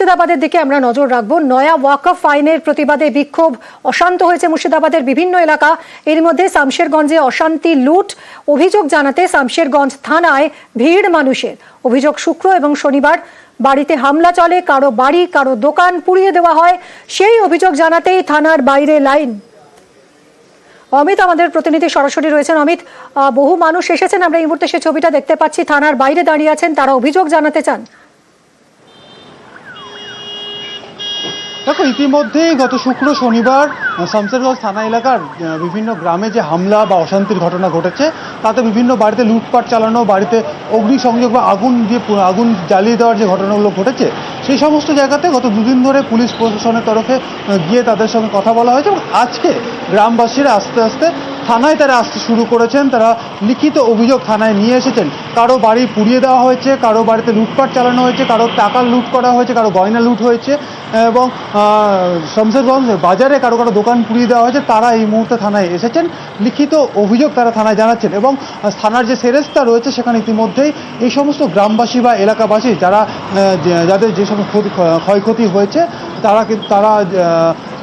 মুর্শিদাবাদের দিকে আমরা নজর রাখবো। নয়া ওয়াকফ আইনের প্রতিবাদে বিক্ষোভ, অশান্ত হয়েছে মুর্শিদাবাদের বিভিন্ন এলাকা। এর মধ্যে শামশেরগঞ্জে অশান্তি, লুট অভিযোগ জানাতে শামশেরগঞ্জ থানায় ভিড় মানুষের। অভিযোগ শুক্র এবং শনিবার বাড়িতে হামলা চলে, কারো বাড়ি কারো দোকান পুড়িয়ে দেওয়া হয়। সেই অভিযোগ জানাতেই থানার বাইরে লাইন। অমিত আমাদের প্রতিনিধি সরাসরি রয়েছেন। অমিত, বহু মানুষ এসেছেন, আমরা এই মুহূর্তে সেই ছবিটা দেখতে পাচ্ছি, থানার বাইরে দাঁড়িয়ে আছেন, তারা অভিযোগ জানাতে চান। দেখো, ইতিমধ্যেই গত শুক্র শনিবার শামশেরগঞ্জ থানা এলাকার বিভিন্ন গ্রামে যে হামলা বা অশান্তির ঘটনা ঘটেছে, তাতে বিভিন্ন বাড়িতে লুটপাট চালানো, বাড়িতে অগ্নিসংযোগ বা আগুন জ্বালিয়ে দেওয়ার যে ঘটনাগুলো ঘটেছে, সেই সমস্ত জায়গাতে গত দুদিন ধরে পুলিশ প্রশাসনের তরফে গিয়ে তাদের সঙ্গে কথা বলা হয়েছে। এবং আজকে গ্রামবাসীরা আস্তে আস্তে থানায় তারা আসতে শুরু করেছেন। তারা লিখিত অভিযোগ থানায় নিয়ে এসেছেন। কারো বাড়ি পুড়িয়ে দেওয়া হয়েছে, কারো বাড়িতে লুটপাট চালানো হয়েছে, কারো টাকা লুট করা হয়েছে, কারো গয়না লুট হয়েছে এবং শামশেরগঞ্জ বাজারে কারো কারো দোকান পুড়িয়ে দেওয়া হয়েছে। তারা এই মুহূর্তে থানায় এসেছেন, লিখিত অভিযোগ তারা থানায় জানাচ্ছেন। এবং থানার যে সেরেস্তা রয়েছে সেখানে ইতিমধ্যেই এই সমস্ত গ্রামবাসী বা এলাকাবাসী যাদের যে সমস্ত ক্ষয়ক্ষতি হয়েছে তারা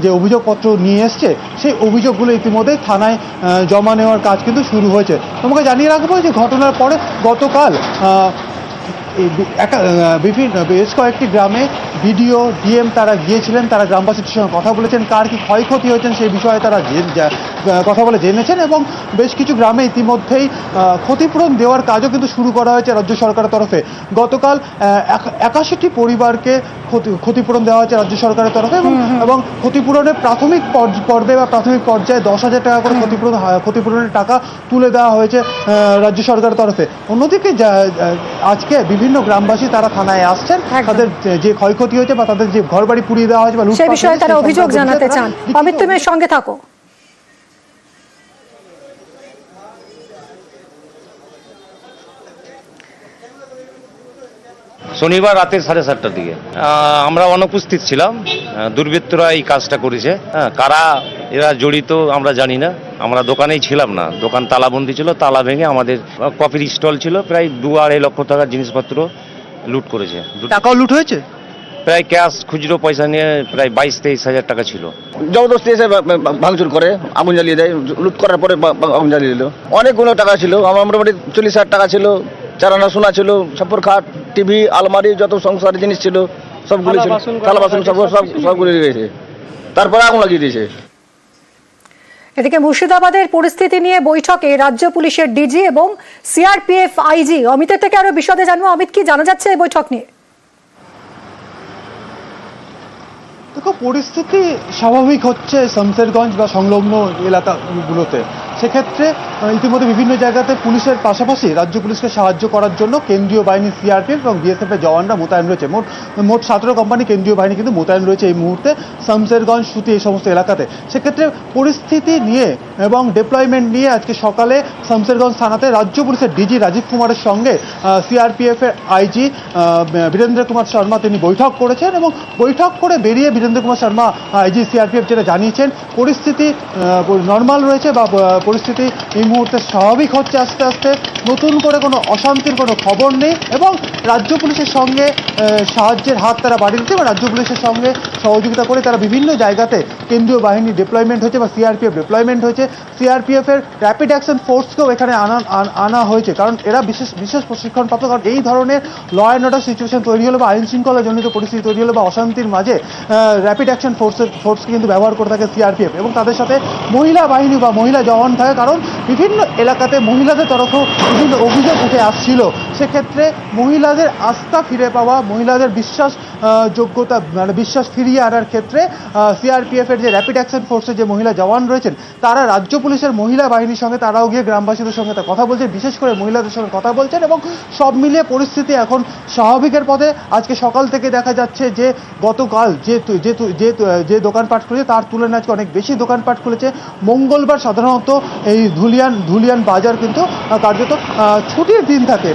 যে অভিযোগপত্র নিয়ে এসছে, সেই অভিযোগগুলো ইতিমধ্যেই থানায় জমা নেওয়ার কাজ কিন্তু শুরু হয়েছে। তোমাকে জানিয়ে রাখবো যে ঘটনার পরে গতকাল বেশ কয়েকটি গ্রামে বিডিও, ডিএম তারা গিয়েছিলেন। তারা গ্রামবাসীদের সঙ্গে কথা বলেছেন, কার কি ক্ষয়ক্ষতি হয়েছেন সেই বিষয়ে তারা কথা বলে জেনেছেন। এবং বেশ কিছু গ্রামে ইতিমধ্যেই ক্ষতিপূরণ দেওয়ার কাজও কিন্তু শুরু করা হয়েছে রাজ্য সরকারের তরফে। গতকাল 81টি পরিবারকে ক্ষতিপূরণ দেওয়া হয়েছে রাজ্য সরকারের তরফে। এবং ক্ষতিপূরণের প্রাথমিক পর্বে বা প্রাথমিক পর্যায়ে 10,000 টাকা করে ক্ষতিপূরণের টাকা তুলে দেওয়া হয়েছে রাজ্য সরকারের তরফে। অন্যদিকে আজকে বিভিন্ন গ্রামবাসী তারা থানায় আসছেন, তাদের যে ক্ষয়ক্ষতি হয়েছে বা তাদের যে ঘরবাড়ি পুড়িয়ে দেওয়া হয়েছে বা সেই বিষয়ে তারা অভিযোগ জানাতে চান। অমিত, তুমি সঙ্গে থাকো। শনিবার রাতে 7:30টার দিকে আমরা অনুপস্থিত ছিলাম। দুর্বৃত্তরা এই কাজটা করেছে। কারা এরা জড়িত আমরা জানি না। আমরা দোকানেই ছিলাম না, দোকান তালাবন্দি ছিল। তালা ভেঙে আমাদের কফির স্টল ছিল, প্রায় 2-2.5 লক্ষ টাকার জিনিসপত্র লুট করেছে। টাকাও লুট হয়েছে, প্রায় ক্যাশ খুচরো পয়সা নিয়ে প্রায় 22-23 হাজার টাকা ছিল। জবরদস্তি এসে ভাঙচুর করে, আগুন জ্বালিয়ে দেয়। লুট করার পরে আগুন জ্বালিয়ে দিল। অনেকগুলো টাকা ছিল, আমার মোটামুটি 40,000 টাকা ছিল। চারানা সোনা ছিল, সাপুর খাট, টিভি, আলমারি, যত সংসারের জিনিস ছিল সবগুলো ছিল, থালা বাসন সবগুলো গেছে। তারপরে আগুন লাগিয়ে দিয়েছে। এদিকে মুর্শিদাবাদের পরিস্থিতি নিয়ে বৈঠকে রাজ্য পুলিশের ডিজি এবং সিআরপিএফ আইজি। অমিতের থেকে আরো বিশদে জানবো। অমিত, কি জানা যাচ্ছে এই বৈঠক নিয়ে? দেখো, পরিস্থিতি স্বাভাবিক হচ্ছে শামশেরগঞ্জ বা সংলগ্ন এলাকাগুলোতে। সেক্ষেত্রে ইতিমধ্যে বিভিন্ন জায়গাতে পুলিশের পাশাপাশি রাজ্য পুলিশকে সাহায্য করার জন্য কেন্দ্রীয় বাহিনী সিআরপিএফ এবং বিএসএফ এর জওয়ানরা মোতায়েন রয়েছে। মোট 17 কোম্পানি কেন্দ্রীয় বাহিনী কিন্তু মোতায়েন রয়েছে এই মুহূর্তে শামশেরগঞ্জ, সুতি, এই সমস্ত এলাকাতে। সেক্ষেত্রে পরিস্থিতি নিয়ে এবং ডিপ্লয়মেন্ট নিয়ে আজকে সকালে শামশেরগঞ্জ থানাতে রাজ্য পুলিশের ডিজি রাজীব কুমারের সঙ্গে সিআরপিএফ এর আইজি বীরেন্দ্র কুমার শর্মা তিনি বৈঠক করেছেন। এবং বৈঠক করে বেরিয়ে বীরেন্দ্র কুমার শর্মা আইজি সিআরপিএফ যেটা জানিয়েছেন, পরিস্থিতি নর্মাল রয়েছে বা পরিস্থিতি এই মুহূর্তে স্বাভাবিক হচ্ছে আস্তে আস্তে। নতুন করে কোনো অশান্তির কোনো খবর নেই এবং রাজ্য পুলিশের সঙ্গে সাহায্যের হাত তারা বাড়িয়ে দিচ্ছে এবং রাজ্য পুলিশের সঙ্গে সহযোগিতা করে তারা বিভিন্ন জায়গাতে কেন্দ্রীয় বাহিনী ডিপ্লয়মেন্ট হয়েছে বা সিআরপিএফ ডিপ্লয়মেন্ট হয়েছে। সিআরপিএফের র্যাপিড অ্যাকশন ফোর্সকেও এখানে আনা হয়েছে, কারণ এরা বিশেষ প্রশিক্ষণপ্রাপ্ত। কারণ এই ধরনের ল অ্যান্ড অর্ডার সিচুয়েশন তৈরি হলে বা আইন শৃঙ্খলা জনিত পরিস্থিতি তৈরি হলে বা অশান্তির মাঝে র্যাপিড অ্যাকশন ফোর্সকে কিন্তু ব্যবহার করে থাকে সিআরপিএফ। এবং তাদের সাথে মহিলা বাহিনী বা মহিলা জওয়ান থাকে, কারণ বিভিন্ন এলাকাতে মহিলাদের তরফেও বিভিন্ন অভিযোগ উঠে আসছিল। সেক্ষেত্রে মহিলাদের আস্থা ফিরে পাওয়া, মহিলাদের যোগ্যতা মানে বিশ্বাস ফিরিয়ে আনার ক্ষেত্রে সিআরপিএফ এর যে র্যাপিড অ্যাকশন ফোর্সের যে মহিলা জওয়ান রয়েছেন, তারা রাজ্য পুলিশের মহিলা বাহিনীর সঙ্গে তারাও গিয়ে গ্রামবাসীদের সঙ্গে কথা বলছেন, বিশেষ করে মহিলাদের সঙ্গে কথা বলছেন। এবং সব মিলিয়ে পরিস্থিতি এখন স্বাভাবিকের পথে। আজকে সকাল থেকে দেখা যাচ্ছে যে গতকাল যে দোকানপাট খুলেছে তার তুলনায় আজকে অনেক বেশি দোকানপাট খুলেছে। মঙ্গলবার সাধারণত এই ধুলিয়ান বাজার কিন্তু কার্যত ছুটির দিন থাকে,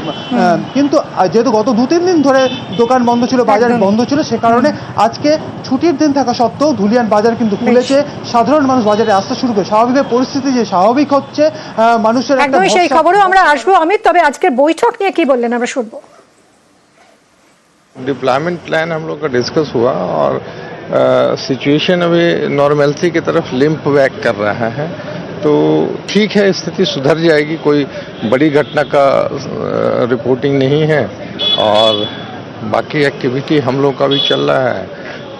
কিন্তু যেহেতু গত 2-3 দিন ধরে দোকান বন্ধ ছিল, বাজার বন্ধ ছিল, সে কারণে আজকে ছুটির দিন থাকা সত্ত্বেও ধুলিয়ান বাজার কিন্তু খুলেছে। সাধারণ মানুষ বাজারে আসতে শুরু করে। স্বাভাবিক পরিস্থিতি যে স্বাভাবিক হচ্ছে, মানুষের একদমই সেই খবরও আমরা আসবো। অমিত, তবে আজকের বৈঠক নিয়ে কি বললেন আমরা শুনবো। डिप्लॉयमेंट प्लान हम लोग का डिस्कस हुआ और सिचुएशन अभी नॉर्मलसी की तरफ लिंप बैक कर रहा है, तो ठीक है, स्थिति सुधर जाएगी। कोई बड़ी घटना का रिपोर्टिंग नहीं है और बाकी एक्टिविटी हम लोग का भी चल रहा है,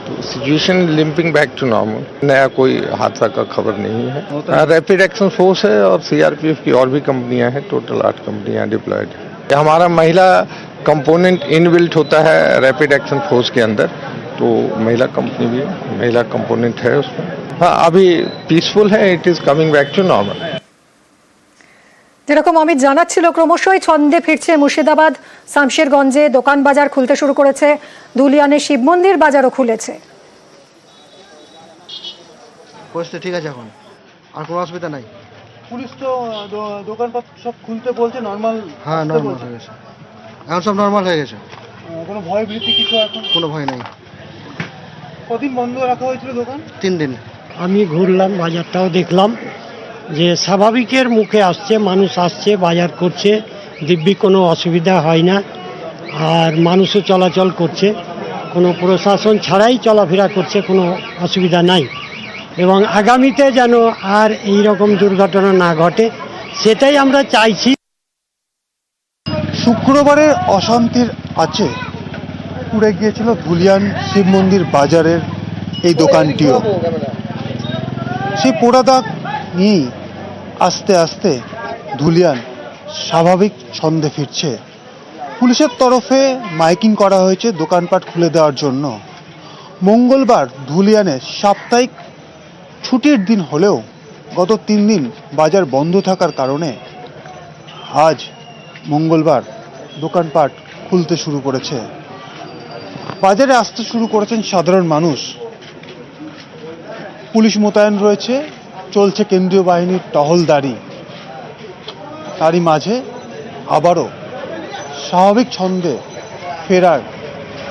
तो situation limping back to normal. नया कोई हादसा का खबर नहीं है। रैपिड एक्शन फोर्स है और सीआरपीएफ की और भी कंपनियां हैं, टोटल 8 कंपनियां डिप्लॉयड हैं। हमारा महिला कंपोनेंट इनबिल्ट होता है रैपिड एक्शन फोर्स के अंदर, तो महिला कंपनी भी महिला कंपोनेंट है उसमें। हाँ, अभी पीसफुल है, it is coming back to normal. যেরকম অমিত জানাচ্ছিল, ক্রমশই ছন্দে ফিরছে মুর্শিদাবাদ। শামশেরগঞ্জে দোকান বাজার খুলতে শুরু করেছে, ধুলিয়ানে শিব মন্দির বাজারও খুলেছে। পরিস্থিতি ঠিক আছে, এখন আর কোনো অসুবিধা নাই। পুলিশ তো দোকানপাট সব খুলতে বলছে, নর্মাল। হ্যাঁ, নর্মাল হয়ে গেছে, এখন সব নর্মাল হয়ে গেছে, কোনো ভয় ভীতি কিছু এখন? কোনো ভয় নেই। কদিন বন্ধ রাখা হয়েছিল দোকান? 3 দিন। আমি ঘুরলাম, বাজারটাও দেখলাম যে স্বাভাবিকের মুখে আসছে, মানুষ আসছে, বাজার করছে, দিব্যি কোনো অসুবিধা হয় না, আর মানুষও চলাচল করছে, কোনো প্রশাসন ছাড়াই চলাফেরা করছে, কোনো অসুবিধা নাই। এবং আগামীতে যেন আর এই রকম দুর্ঘটনা না ঘটে, সেটাই আমরা চাইছি। শুক্রবারের অশান্তির আছে পুড়ে গিয়েছিল ধুলিয়ান শিব মন্দির বাজারের এই দোকানটিও। সেই পোড়া দাগ নিয়েই আস্তে আস্তে ধুলিয়ান স্বাভাবিক ছন্দে ফিরছে। পুলিশের তরফে মাইকিং করা হয়েছে দোকানপাট খুলে দেওয়ার জন্য। মঙ্গলবার ধুলিয়ানে সাপ্তাহিক ছুটির দিন হলেও গত 3 দিন বাজার বন্ধ থাকার কারণে আজ মঙ্গলবার দোকানপাট খুলতে শুরু করেছে। বাজারে আসতে শুরু করেছেন সাধারণ মানুষ। পুলিশ মোতায়েন রয়েছে, চলছে কেন্দ্রীয় বাহিনীর টহলদারি। তারই মাঝে আবারও স্বাভাবিক ছন্দে ফেরার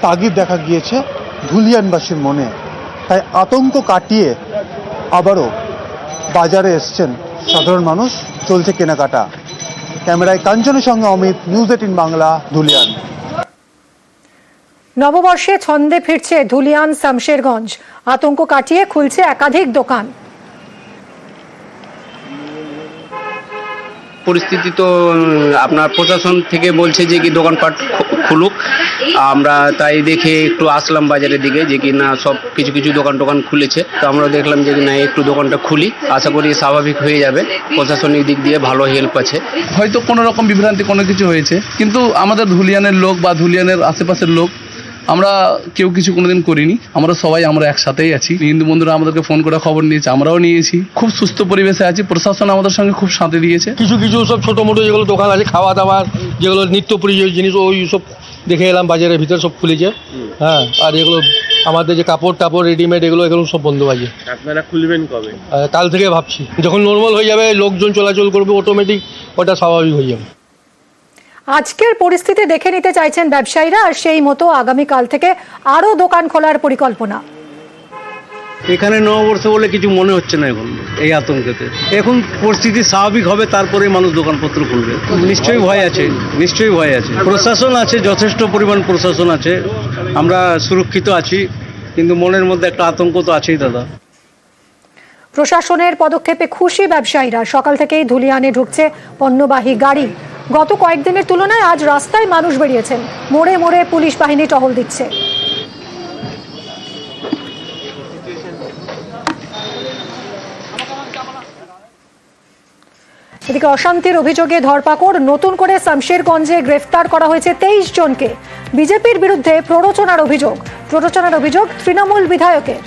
তাগিদ দেখা গিয়েছে ধুলিয়ানবাসীর মনে। তাই আতঙ্ক কাটিয়ে আবারও বাজারে এসছেন সাধারণ মানুষ, চলছে কেনাকাটা। ক্যামেরায় কাঞ্চনের সঙ্গে অমিত, নিউজ 18 বাংলা, ধুলিয়ান। নববর্ষে ছন্দে ফিরছে ধুলিয়ান শামশেরগঞ্জ, আতঙ্ক কাটিয়ে খুলছে একাধিক দোকান। পরিস্থিতি তো আপনার প্রশাসন থেকে বলছে যে কি দোকানপাট খুলুক, আমরা তাই দেখে একটু আসলাম বাজারের দিকে, যে কি না সব কিছু কিছু দোকান টোকান খুলেছে, তো আমরা দেখলাম যে না একটু দোকানটা খুলি, আশা করি স্বাভাবিক হয়ে যাবে। প্রশাসনিক দিক দিয়ে ভালো হেল্প আছে। হয়তো কোনো রকম বিভ্রান্তি কোনো কিছু হয়েছে, কিন্তু আমাদের ধুলিয়ানের লোক বা ধুলিয়ানের আশেপাশের লোক আমরা কেউ কিছু কোনোদিন করিনি। আমরা একসাথেই আছি। হিন্দু বন্ধুরা আমাদেরকে ফোন করে খবর নিয়েছে, আমরাও নিয়েছি। খুব সুস্থ পরিবেশে আছি, প্রশাসন আমাদের সঙ্গে খুব সাথে দিয়েছে। কিছু কিছু সব ছোটো মোটো যেগুলো দোকান আছে, খাওয়া দাওয়ার যেগুলো নিত্য প্রয়োজনীয় জিনিস, ওই সব দেখে এলাম বাজারের ভিতরে সব খুলেছে। হ্যাঁ, আর এগুলো আমাদের যে কাপড় টাপড় রেডিমেড এগুলো সব বন্ধ আছে। আপনারা খুলবেন কবে? কাল থেকে ভাবছি, যখন নর্মাল হয়ে যাবে, লোকজন চলাচল করবে, অটোমেটিক ওটা স্বাভাবিক হয়ে যাবে। আজকের পরিস্থিতি দেখে নিতে চাইছেন ব্যবসায়ীরা, আর সেই মতো আগামীকাল থেকে আরো দোকান খোলার পরিকল্পনা। এখানে নববর্ষ বলে কিছু মনে হচ্ছে না এখন এই আতঙ্কেতে। এখন পরিস্থিতি স্বাভাবিক হবে, তারপরে মানুষ দোকানপত্র খুলবে। নিশ্চয়ই ভয় আছে, নিশ্চয়ই ভয় আছে। প্রশাসন আছে, যথেষ্ট পরিমাণ প্রশাসন আছে, আমরা সুরক্ষিত আছি, কিন্তু মনের মধ্যে একটা আতঙ্ক তো আছেই দাদা। প্রশাসনের পদক্ষেপে খুশি ব্যবসায়ীরা। সকাল থেকেই ধুলিয়ানে ঢুকছে পণ্যবাহী গাড়ি। গত কয়েকদিনের তুলনায় আজ রাস্তায় মানুষ বেরিয়েছেন, মোড়ে মোড়ে পুলিশ বাহিনী টহল দিচ্ছে। এদিকে অশান্তির অভিযোগে ধরপাকড়, নতুন করে শামশেরগঞ্জে গ্রেফতার করা হয়েছে 23 জনকে। বিজেপির বিরুদ্ধে প্ররোচনার অভিযোগ তৃণমূল বিধায়কের।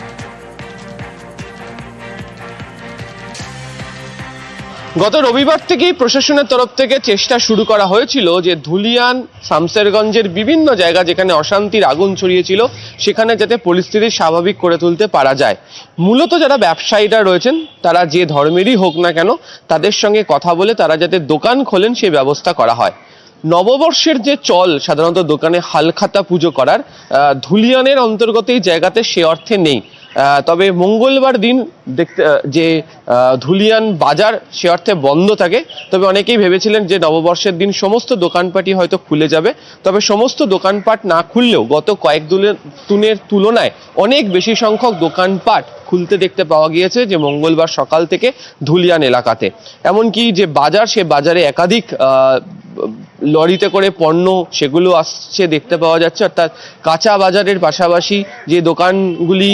গত রবিবার থেকেই প্রশাসনের তরফ থেকে চেষ্টা শুরু করা হয়েছিল যে ধুলিয়ান শামশেরগঞ্জের বিভিন্ন জায়গা যেখানে অশান্তির আগুন ছড়িয়েছিল সেখানে যাতে পরিস্থিতি স্বাভাবিক করে তুলতে পারা যায়। মূলত যারা ব্যবসায়ীরা রয়েছেন তারা যে ধর্মেরই হোক না কেন, তাদের সঙ্গে কথা বলে তারা যাতে দোকান খোলেন সেই ব্যবস্থা করা হয়। নববর্ষের যে চল সাধারণত দোকানে হালখাতা পুজো করার, ধুলিয়ানের অন্তর্গত এই জায়গাতে সে অর্থে নেই। তবে মঙ্গলবার দিন দেখতে যে ধুলিয়ান বাজার সে অর্থে বন্ধ থাকে। তবে অনেকেই ভেবেছিলেন যে নববর্ষের দিন সমস্ত দোকানপাটই হয়তো খুলে যাবে, তবে সমস্ত দোকানপাট না খুললেও গত কয়েক দিনের তুলনায় অনেক বেশি সংখ্যক দোকানপাট খুলতে দেখতে পাওয়া গিয়েছে যে মঙ্গলবার সকাল থেকে ধুলিয়ান এলাকাতে। এমনকি যে বাজার, সে বাজারে একাধিক লরিতে করে পণ্য সেগুলো আসছে দেখতে পাওয়া যাচ্ছে। অর্থাৎ কাঁচা বাজারের পাশাপাশি যে দোকানগুলি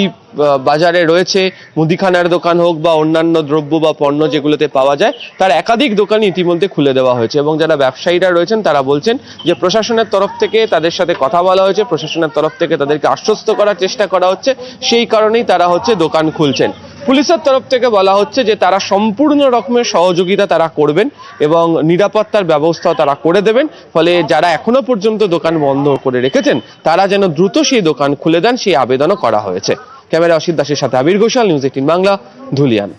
বাজারে রয়েছে, মুদিখানার দোকান হোক বা অন্যান্য দ্রব্য বা পণ্য যেগুলোতে পাওয়া যায়, তার একাধিক দোকান ইতিমধ্যে খুলে দেওয়া হয়েছে। এবং যারা ব্যবসায়ীরা রয়েছেন তারা বলছেন যে প্রশাসনের তরফ থেকে তাদের সাথে কথা বলা হয়েছে, প্রশাসনের তরফ থেকে তাদেরকে আশ্বস্ত করার চেষ্টা করা হচ্ছে, সেই কারণেই তারা দোকান খুলছেন। পুলিশের তরফ থেকে বলা হচ্ছে যে তারা সম্পূর্ণ রকমের সহযোগিতা তারা করবেন এবং নিরাপত্তার ব্যবস্থাও তারা করে দেবেন। ফলে যারা এখনো পর্যন্ত দোকান বন্ধ করে রেখেছেন তারা যেন দ্রুত সেই দোকান খুলে দেন, সেই আবেদনও করা হয়েছে। ক্যামেরা অসিত দাসের সাথে আবির ঘোষাল, নিউজ 18 বাংলা, ধুলিয়ান।